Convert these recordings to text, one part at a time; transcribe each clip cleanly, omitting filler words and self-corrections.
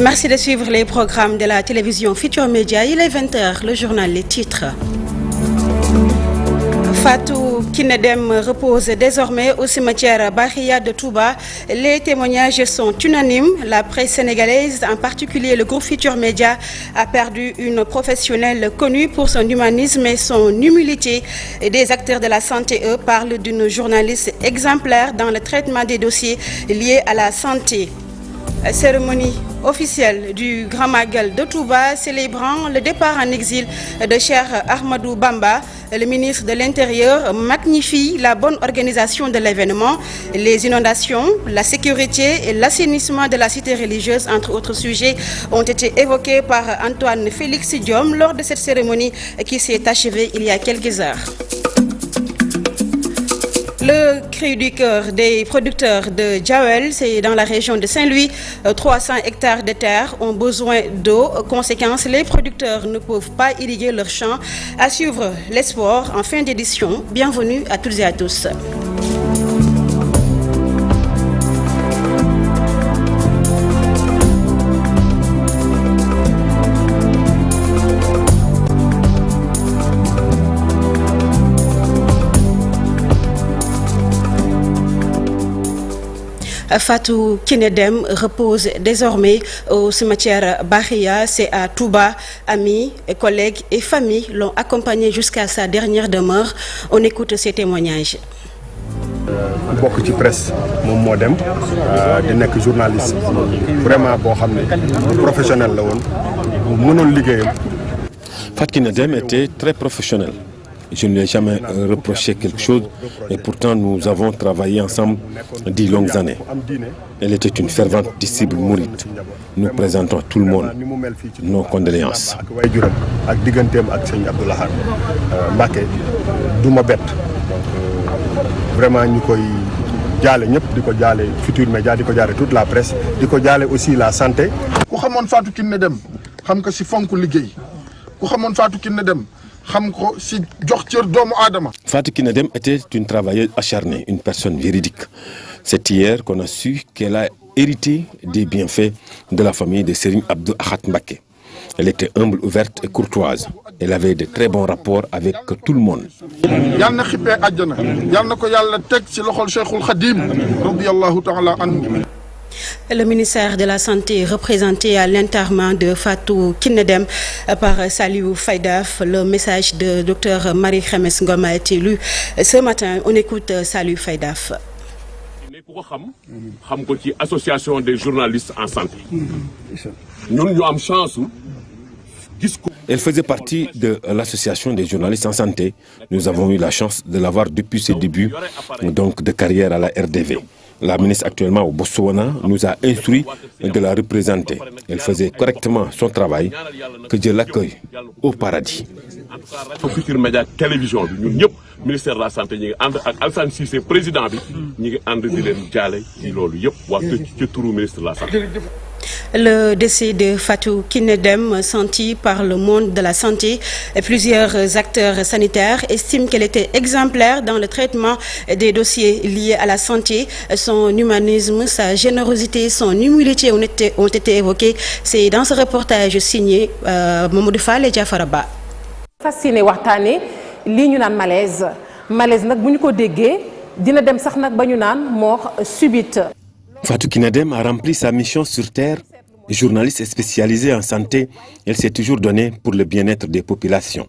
Merci de suivre les programmes de la télévision Futurs Médias. Il est 20h, le journal Les Titres. Fatou Kiné Dème repose désormais au cimetière Bahiya de Touba. Les témoignages sont unanimes. La presse sénégalaise, en particulier le groupe Futurs Médias, a perdu une professionnelle connue pour son humanisme et son humilité. Et des acteurs de la santé, eux, parlent d'une journaliste exemplaire dans le traitement des dossiers liés à la santé. Cérémonie officielle du Grand Magal de Touba célébrant le départ en exil de Cheikh Ahmadou Bamba. Le ministre de l'Intérieur magnifie la bonne organisation de l'événement, les inondations, la sécurité et l'assainissement de la cité religieuse, entre autres sujets, ont été évoqués par Antoine Félix Diome lors de cette cérémonie qui s'est achevée il y a quelques heures. Le cri du cœur des producteurs de Diawel, c'est dans la région de Saint-Louis. 300 hectares de terre ont besoin d'eau. Conséquence, les producteurs ne peuvent pas irriguer leurs champs. À suivre l'espoir en fin d'édition. Bienvenue à toutes et à tous. Fatou Kiné Dème repose désormais au cimetière Bahiya, c'est à Touba. Amis, collègues et familles l'ont accompagné jusqu'à sa dernière demeure. On écoute ses témoignages. bokk ci presse moom moo dem di nekk journaliste vraiment boo xam ne professionnel la woon mënoon liggéeyam. Fatou Kiné Dème était très professionnel. Je ne lui ai jamais reproché quelque chose et pourtant nous avons travaillé ensemble 10 longues années. Elle était une fervente disciple mouride. Nous présentons à tout le monde nos condoléances. ak digganteem ak sëñ Abdou Lahad Mbacké du ma bett vraiment ñu koy jaale ñëpp di ko jaale Futurs Médias di ko jaale toute la presse di ko jaale aussi la santé. ku xamoon Fatou Kiné Dème xam ko si fonk liggéey ku xamoon Fatou Kiné Dème Fatou Kiné Dème était une travailleuse acharnée, une personne véridique. C'est hier qu'on a su qu'elle a hérité des bienfaits de la famille de Serigne Abdou Lahad Mbacké. Elle était humble, ouverte et courtoise. Elle avait de très bons rapports avec tout le monde. Yal na xippee àjjana yal na ko Yàlla teg ci loxol Cheikhul Khadim radiyallahu ta'ala anhu. Le ministère de la Santé représenté à l'enterrement de Fatou Kiné Dème par Saliou Faydaf. Le message de Dr Marie-Khemesse Ngom a été lu ce matin. On écoute Saliou Faydaf. ku ko xam ko ci association des journalistes en santé. ñun ñu am chance gis ko. Elle faisait partie de l'association des journalistes en santé. Nous avons eu la chance de l'avoir depuis ses débuts donc de carrière à la RDV. La ministre actuellement au Botswana nous a instruit de la représenter. Elle faisait correctement son travail. Que Dieu l'accueille au paradis. Futurs Médias télévision bi ñun ñëpp ministère de la santé ñi ngi ànd ak Alassane Cissé président bi ñi ngi ànd di leen jaale ci loolu yëpp waa ci turu ministre de la santé. Le décès de Fatou Kiné Dème senti par le monde de la santé. Plusieurs acteurs sanitaires estiment qu'elle était exemplaire dans le traitement des dossiers liés à la santé. Son humanisme, sa générosité, son humilité ont été évoqués. C'est dans ce reportage signé Mamadou Fall et Diafara Ba. Fasciné waxtaane lii ñu naan malaise nag bu ñu ko déggee dina dem sax nag ba ñu naan mort subite. Fatou Kiné Dème a rempli sa mission sur terre. Journaliste spécialisée en santé, elle s'est toujours donnée pour le bien-être des populations,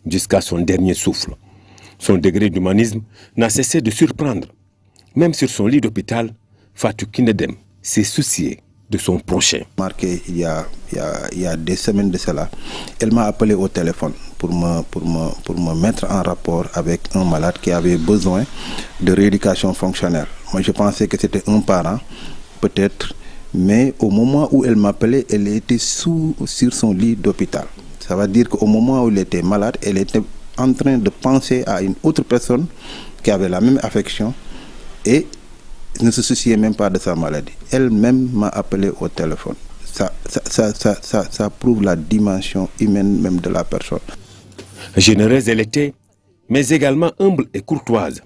jusqu'à son dernier souffle. Son degré d'humanisme n'a cessé de surprendre. Même sur son lit d'hôpital, Fatou Kiné Dème s'est souciée de son prochain. Marqué il y a des semaines de cela, elle m'a appelé au téléphone pour me mettre en rapport avec un malade qui avait besoin de rééducation fonctionnelle. Moi, je pensais que c'était un parent, peut-être, mais au moment où elle m'appelait, elle était sur son lit d'hôpital. Ça veut dire qu'au moment où elle était malade, elle était en train de penser à une autre personne qui avait la même affection et ne se souciait même pas de sa maladie. Elle-même m'a appelé au téléphone. Ça prouve la dimension humaine même de la personne. Généreuse elle était, mais également humble et courtoise.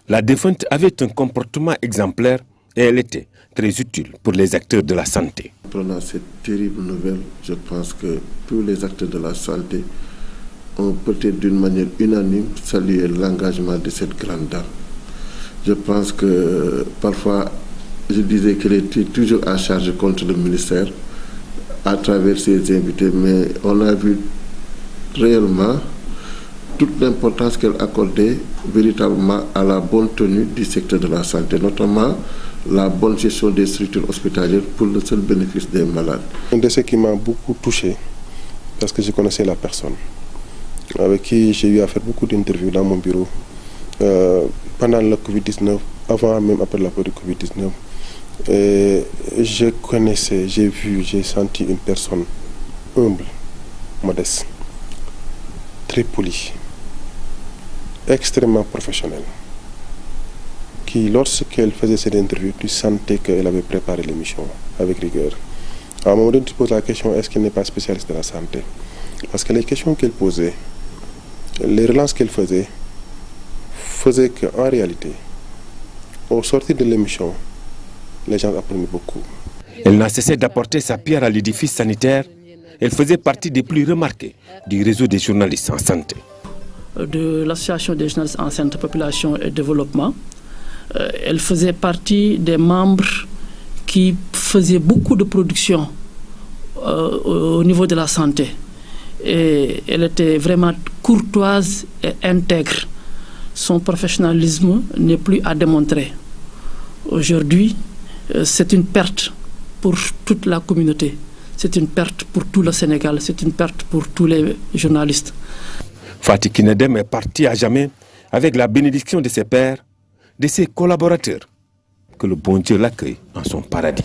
La défunte avait un comportement exemplaire et elle était très utile pour les acteurs de la santé. Pendant cette terrible nouvelle, je pense que tous les acteurs de la santé ont peut-être d'une manière unanime salué l'engagement de cette grande dame. Je pense que parfois, je disais qu'elle était toujours à charge contre le ministère à travers ses invités, mais on a vu réellement toute l'importance qu'elle accordait véritablement à la bonne tenue du secteur de la santé, notamment la bonne gestion des structures hospitalières pour le seul bénéfice des malades. Un décès qui m'a beaucoup touché, parce que je connaissais la personne, avec qui j'ai eu à faire beaucoup d'interviews dans mon bureau, pendant le Covid-19, avant même après la période du Covid-19. Et je connaissais, j'ai vu, j'ai senti une personne humble, modeste, très polie, extrêmement professionnelle, qui, lorsqu'elle faisait cette interview, tu sentais qu'elle avait préparé l'émission avec rigueur. À un moment donné, tu te poses la question, est-ce qu'elle n'est pas spécialiste de la santé? Parce que les questions qu'elle posait, les relances qu'elle faisait qu'en réalité, au sortir de l'émission, les gens apprenaient beaucoup. Elle n'a cessé d'apporter sa pierre à l'édifice sanitaire. Elle faisait partie des plus remarqués du réseau des journalistes en santé. De l'association des journalistes en santé, population et développement. Elle faisait partie des membres qui faisaient beaucoup de production au niveau de la santé. Et elle était vraiment courtoise et intègre. Son professionnalisme n'est plus à démontrer. Aujourd'hui, c'est une perte pour toute la communauté. C'est une perte pour tout le Sénégal. C'est une perte pour tous les journalistes. Faty Kiné Dème est parti à jamais avec la bénédiction de ses pairs, de ses collaborateurs. Que le bon Dieu l'accueille en son paradis.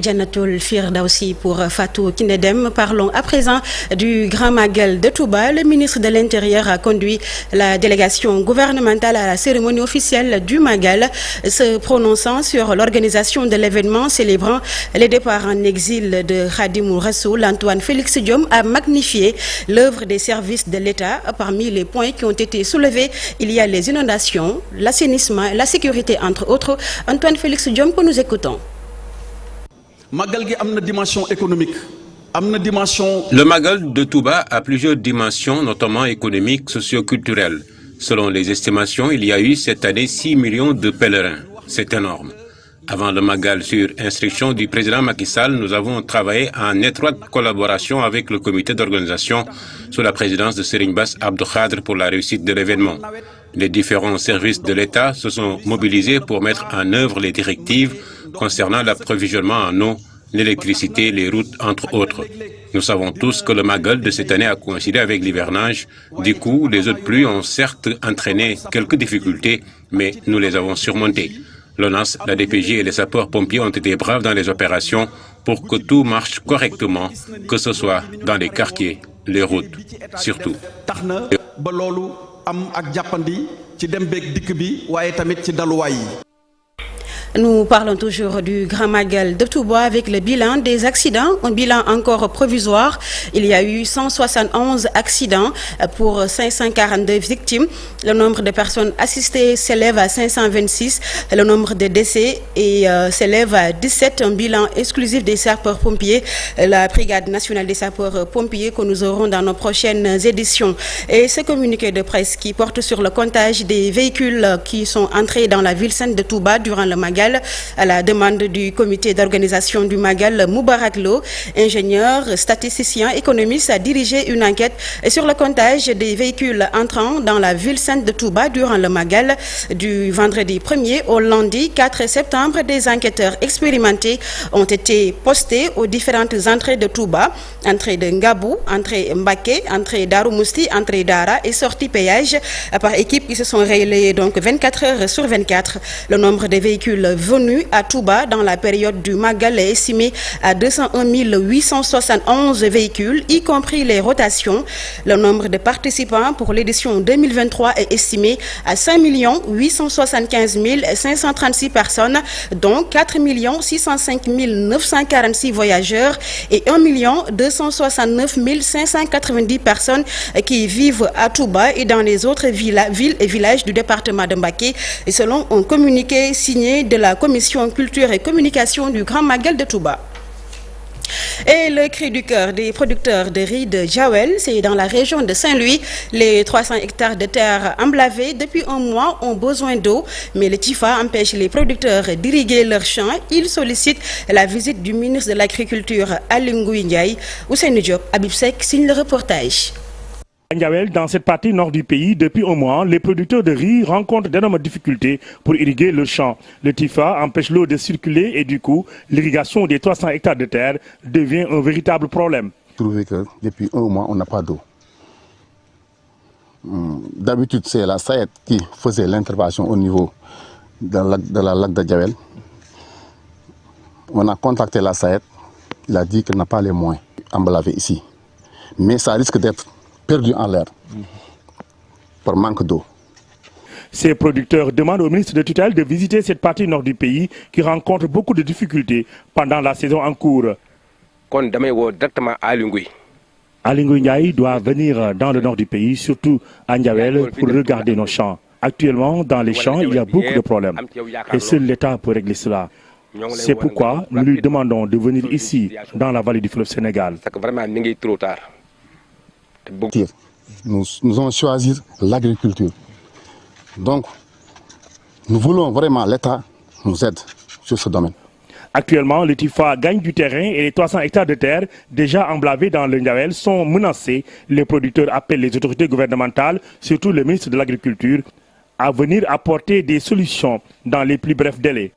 Jannatul Firdausi pour Fatou Kiné Dème. Parlons à présent du Grand Magal de Touba. Le ministre de l'Intérieur a conduit la délégation gouvernementale à la cérémonie officielle du Magal, se prononçant sur l'organisation de l'événement célébrant les départs en exil de Khadimou Rassoul. Antoine Félix Diome a magnifié l'œuvre des services de l'État. Parmi les points qui ont été soulevés, il y a les inondations, l'assainissement, la sécurité, entre autres. Antoine Félix Diome, que nous écoutons. Dimension économique. Le Magal de Touba a plusieurs dimensions, notamment économiques, socio-culturelles. Selon les estimations, il y a eu cette année 6 millions de pèlerins. C'est énorme. Avant le Magal, sur instruction du président Macky Sall, nous avons travaillé en étroite collaboration avec le comité d'organisation sous la présidence de Serigne Bass Abdou Khadre pour la réussite de l'événement. Les différents services de l'État se sont mobilisés pour mettre en œuvre les directives concernant l'approvisionnement en eau, l'électricité, les routes, entre autres. Nous savons tous que le Magal de cette année a coïncidé avec l'hivernage. Du coup, les autres pluies ont certes entraîné quelques difficultés, mais nous les avons surmontées. L'ONAS, la DPJ et les sapeurs-pompiers ont été braves dans les opérations pour que tout marche correctement, que ce soit dans les quartiers, les routes, surtout. Nous parlons toujours du Grand Magal de Touba avec le bilan des accidents, un bilan encore provisoire. Il y a eu 171 accidents pour 542 victimes. Le nombre de personnes assistées s'élève à 526. Le nombre de décès s'élève à 17. Un bilan exclusif des sapeurs-pompiers, la Brigade nationale des sapeurs-pompiers que nous aurons dans nos prochaines éditions. Et ce communiqué de presse qui porte sur le comptage des véhicules qui sont entrés dans la ville sainte de Touba durant le Magal, à la demande du comité d'organisation du Magal, Moubarak Lo, ingénieur, statisticien, économiste, a dirigé une enquête sur le comptage des véhicules entrant dans la ville sainte de Touba durant le Magal du vendredi 1er au lundi 4 septembre. Des enquêteurs expérimentés ont été postés aux différentes entrées de Touba, entrée de Ngabou, entrée Mbaké, entrée Darou Mousti, entrée Dara et sortie péage par équipe qui se sont relayées donc 24 heures sur 24. Le nombre de véhicules venus à Touba dans la période du Magal est estimé à 201 871 véhicules, y compris les rotations. Le nombre de participants pour l'édition 2023 est estimé à 5 875 536 personnes, dont 4 605 946 voyageurs et 1 269 590 personnes qui vivent à Touba et dans les autres villes et villages du département de Mbacké, selon un communiqué signé de la commission culture et communication du Grand Magal de Touba. Et le cri du cœur des producteurs de riz de Diawel, c'est dans la région de Saint-Louis. Les 300 hectares de terre emblavés depuis un mois ont besoin d'eau, mais le TIFA empêche les producteurs d'irriguer leurs champs. Ils sollicitent la visite du ministre de l'Agriculture Aly Ngouille Ndiaye. Ousseynou Diop, Habib Seck signe le reportage. Diawel, dans cette partie nord du pays, depuis un mois, les producteurs de riz rencontrent d'énormes difficultés pour irriguer le champ. Le TIFA empêche l'eau de circuler et du coup, l'irrigation des 300 hectares de terre devient un véritable problème. Trouvé que depuis un mois, on n'a pas d'eau. D'habitude, c'est la SAED qui faisait l'intervention au niveau de la lac de Diawel. On a contacté la SAED, il a dit qu'il n'a pas les moyens emblavés ici. Mais ça risque d'être perdu en l'air par manque d'eau. Ces producteurs demandent au ministre de tutelle de visiter cette partie nord du pays qui rencontre beaucoup de difficultés pendant la saison en cours. Aly Ngouille Ndiaye doit venir dans le nord du pays, surtout à Diawel, pour regarder nos champs. Actuellement, dans les champs, il y a beaucoup de problèmes et seul l'État peut régler cela. C'est pourquoi nous lui demandons de venir ici, dans la vallée du fleuve Sénégal. Nous allons choisir l'agriculture. Donc, nous voulons vraiment l'État nous aide sur ce domaine. Actuellement, le TIFA gagne du terrain et les 300 hectares de terre déjà emblavés dans le Diawel sont menacés. Les producteurs appellent les autorités gouvernementales, surtout le ministre de l'Agriculture, à venir apporter des solutions dans les plus brefs délais.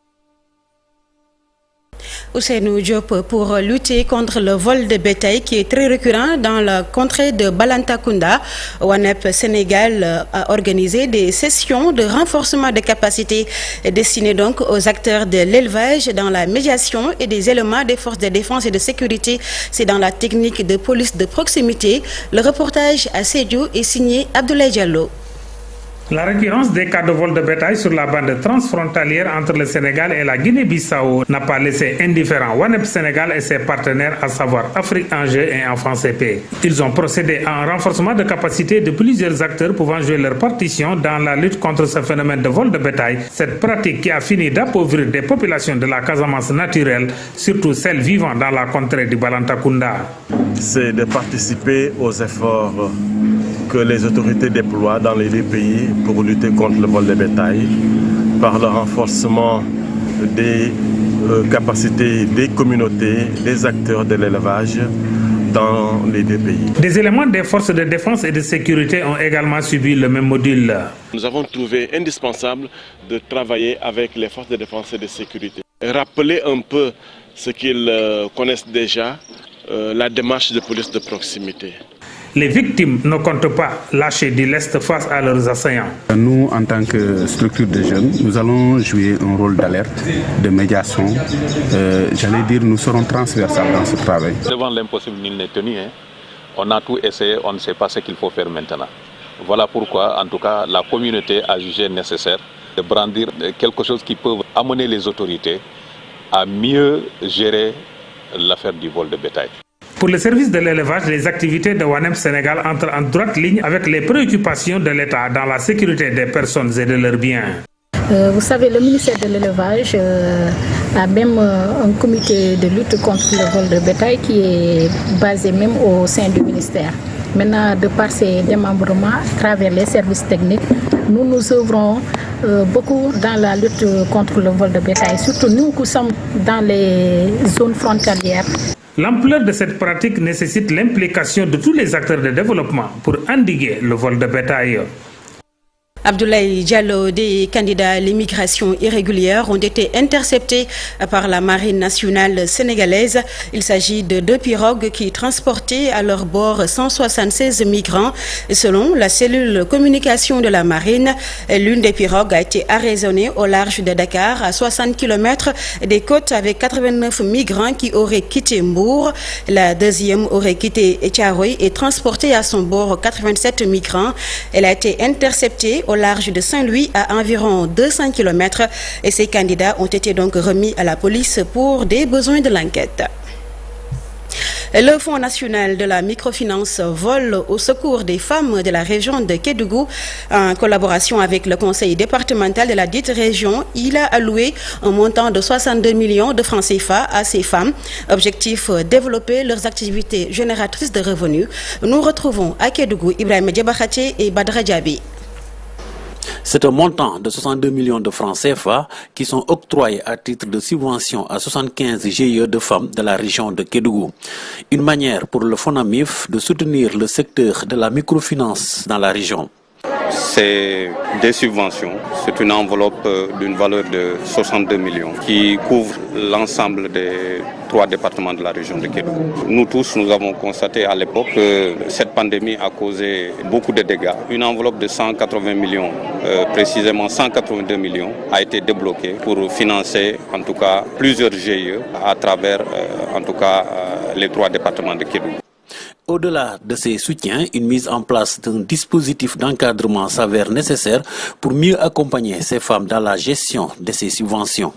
Ousseynou Diop, pour lutter contre le vol de bétail qui est très récurrent dans la contrée de Balantacounda, ONEP Sénégal a organisé des sessions de renforcement de capacités destinées donc aux acteurs de l'élevage dans la médiation et des éléments des forces de défense et de sécurité. C'est dans la technique de police de proximité. Le reportage à Sédhiou est signé Abdoulaye Diallo. La récurrence des cas de vol de bétail sur la bande transfrontalière entre le Sénégal et la Guinée-Bissau n'a pas laissé indifférent ONEP Sénégal et ses partenaires, à savoir Afrique Enjeu et Enfants CP. Ils ont procédé à un renforcement de capacité de plusieurs acteurs pouvant jouer leur partition dans la lutte contre ce phénomène de vol de bétail, cette pratique qui a fini d'appauvrir des populations de la Casamance naturelle, surtout celles vivant dans la contrée du Balantacounda. C'est de participer aux efforts que les autorités déploient dans les deux pays pour lutter contre le vol de bétail par le renforcement des capacités des communautés, des acteurs de l'élevage dans les deux pays. Des éléments des forces de défense et de sécurité ont également subi le même module. Nous avons trouvé indispensable de travailler avec les forces de défense et de sécurité. Rappeler un peu ce qu'ils connaissent déjà, la démarche de police de proximité. Les victimes ne comptent pas lâcher du lest face à leurs assaillants. Nous, en tant que structure de jeunes, nous allons jouer un rôle d'alerte, de médiation. J'allais dire, nous serons transversales dans ce travail. Devant l'impossible, nul n'est tenu. On a tout essayé, on ne sait pas ce qu'il faut faire maintenant. Voilà pourquoi, en tout cas, la communauté a jugé nécessaire de brandir quelque chose qui peut amener les autorités à mieux gérer l'affaire du vol de bétail. Pour le service de l'élevage, les activités de ONEP Sénégal entrent en droite ligne avec les préoccupations de l'État dans la sécurité des personnes et de leurs biens. Vous savez, le ministère de l'élevage a même un comité de lutte contre le vol de bétail qui est basé même au sein du ministère. Maintenant, de par ses démembrements à travers les services techniques, nous nous œuvrons beaucoup dans la lutte contre le vol de bétail, surtout nous qui sommes dans les zones frontalières. L'ampleur de cette pratique nécessite l'implication de tous les acteurs de développement pour endiguer le vol de bétail. Abdoulaye Diallo, des candidats à l'immigration irrégulière ont été interceptés par la marine nationale sénégalaise. Il s'agit de 2 pirogues qui transportaient à leur bord 176 migrants. Selon la cellule communication de la marine, l'une des pirogues a été arraisonnée au large de Dakar, à 60 km des côtes, avec 89 migrants qui auraient quitté Mbour. La deuxième aurait quitté Thiaroye et transporté à son bord 87 migrants. Elle a été interceptée au large de Saint-Louis à environ 200 km et ces candidats ont été donc remis à la police pour des besoins de l'enquête. Le Fonds national de la microfinance vole au secours des femmes de la région de Kédougou. En collaboration avec le conseil départemental de la dite région, il a alloué un montant de 62 millions de francs CFA à ces femmes. Objectif, développer leurs activités génératrices de revenus. Nous retrouvons à Kédougou Ibrahim Diabakhati et Badra Diaby. C'est un montant de 62 millions de francs CFA qui sont octroyés à titre de subvention à 75 GIE de femmes de la région de Kédougou. Une manière pour le FONAMIF de soutenir le secteur de la microfinance dans la région. C'est des subventions. C'est une enveloppe d'une valeur de 62 millions qui couvre l'ensemble des 3 départements de la région de Kédougou. Nous tous, nous avons constaté à l'époque que cette pandémie a causé beaucoup de dégâts. Une enveloppe de 180 millions, précisément 182 millions, a été débloquée pour financer en tout cas plusieurs GIE à travers en tout cas les 3 départements de Kédougou. Au-delà de ces soutiens, une mise en place d'un dispositif d'encadrement s'avère nécessaire pour mieux accompagner ces femmes dans la gestion de ces subventions.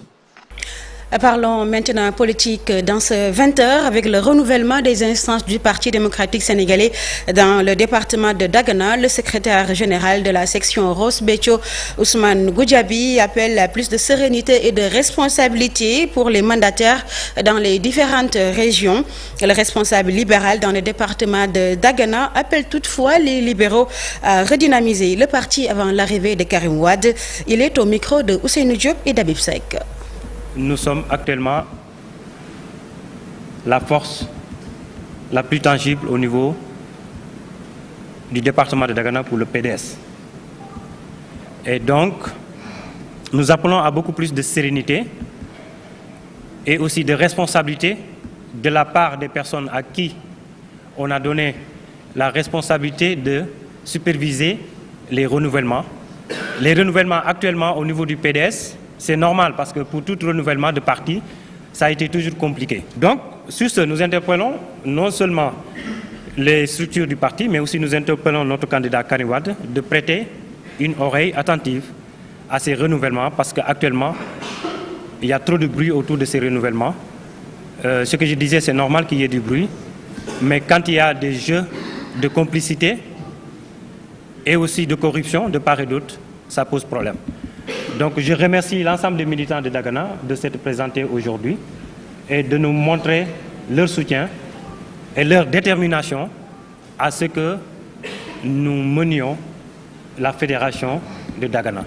Parlons maintenant politique dans ce 20h avec le renouvellement des instances du Parti démocratique sénégalais dans le département de Dagana. Le secrétaire général de la section Ross Béthio, Ousmane Goudiaby, appelle à plus de sérénité et de responsabilité pour les mandataires dans les différentes régions. Le responsable libéral dans le département de Dagana appelle toutefois les libéraux à redynamiser le parti avant l'arrivée de Karim Wade. Il est au micro de Ousseynou Diop et Dabib Seck. Nous sommes actuellement la force la plus tangible au niveau du département de Dagana pour le PDS. Et donc, nous appelons à beaucoup plus de sérénité et aussi de responsabilité de la part des personnes à qui on a donné la responsabilité de superviser les renouvellements. Les renouvellements actuellement au niveau du PDS, c'est normal parce que pour tout renouvellement de parti, ça a été toujours compliqué. Donc, sur ce, nous interpellons non seulement les structures du parti, mais aussi nous interpellons notre candidat Karim Wade de prêter une oreille attentive à ces renouvellements parce qu'actuellement, il y a trop de bruit autour de ces renouvellements. Ce que je disais, c'est normal qu'il y ait du bruit, mais quand il y a des jeux de complicité et aussi de corruption de part et d'autre, ça pose problème. Donc je remercie l'ensemble des militants de Dagana de s'être présentés aujourd'hui et de nous montrer leur soutien et leur détermination à ce que nous menions la fédération de Dagana.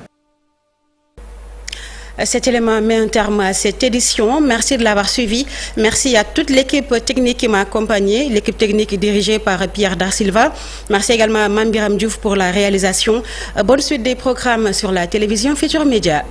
Cet élément met un terme à cette édition. Merci de l'avoir suivi. Merci à toute l'équipe technique qui m'a accompagné, l'équipe technique dirigée par Pierre Da Silva. Merci également à Mambiram Diouf pour la réalisation. Bonne suite des programmes sur la télévision Futurs Médias.